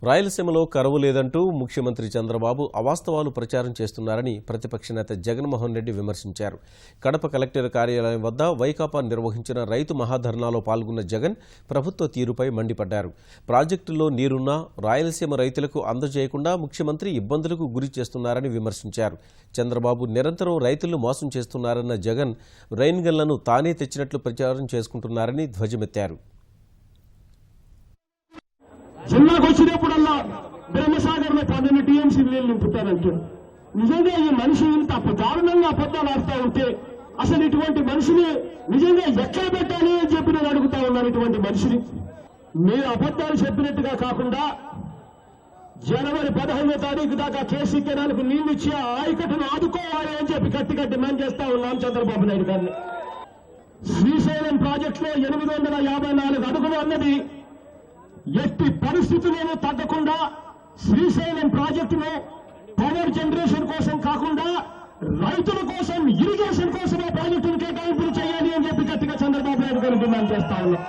రాయలసీమలో కరువు లేదంటూ ముఖ్యమంత్రి చంద్రబాబు అవాస్తవాలు ప్రచారం చేస్తున్నారని ప్రతిపక్ష నేత జగన్మోహన్ రెడ్డి విమర్శించారు. కడప కలెక్టర్ కార్యాలయం వద్ద వైకాపా నిర్వహించిన రైతు మహాధర్నాలో పాల్గొన్న జగన్ ప్రభుత్వ తీరుపై మండిపడ్డారు. ప్రాజెక్టుల్లో నీరున్నా రాయలసీమ రైతులకు అందజేయకుండా ముఖ్యమంత్రి ఇబ్బందులకు గురి చేస్తున్నారని విమర్శించారు. చంద్రబాబు నిరంతరం రైతులను మోసం చేస్తున్నారన్న జగన్ రైన్ గన్లను తానే తెచ్చినట్లు ప్రచారం చేసుకుంటున్నారని ధ్వజమెత్తారు. జిల్లాకు వచ్చినప్పుడల్లా బ్రహ్మసాగర్లో 12 టీఎంసీ నీళ్లు నింపుతారంటే నిజంగా ఈ మనిషి ఇంత దారుణంగా అబద్ధాలు ఆడుతూ ఉంటే అసలు ఇటువంటి మనిషిని నిజంగా ఎక్కడ పెట్టాలి అని చెప్పి నేను అడుగుతా ఉన్నాను. ఇటువంటి మనిషిని మీరు అబద్ధాలు చెప్పినట్టుగా కాకుండా జనవరి 15వ తారీఖు దాకా కేసీ కెనాల్కు నీళ్లు ఇచ్చి ఆ ఆయకట్టును ఆదుకోవాలి అని చెప్పి గట్టిగా డిమాండ్ చేస్తా ఉన్నాం చంద్రబాబు నాయుడు గారిని. శ్రీశైలం ప్రాజెక్టులో 854 అడుగులు అన్నది ఎట్టి పరిస్థితుల్లోనూ తగ్గకుండా శ్రీశైలం ప్రాజెక్టును పవర్ జనరేషన్ కోసం కాకుండా రైతుల కోసం, ఇరిగేషన్ కోసం ఆ ప్రాజెక్టును కేటాయింపులు చేయాలి అని చెప్పి గట్టిగా చంద్రబాబు నాయుడు గారు డిమాండ్ చేస్తా ఉన్నాం.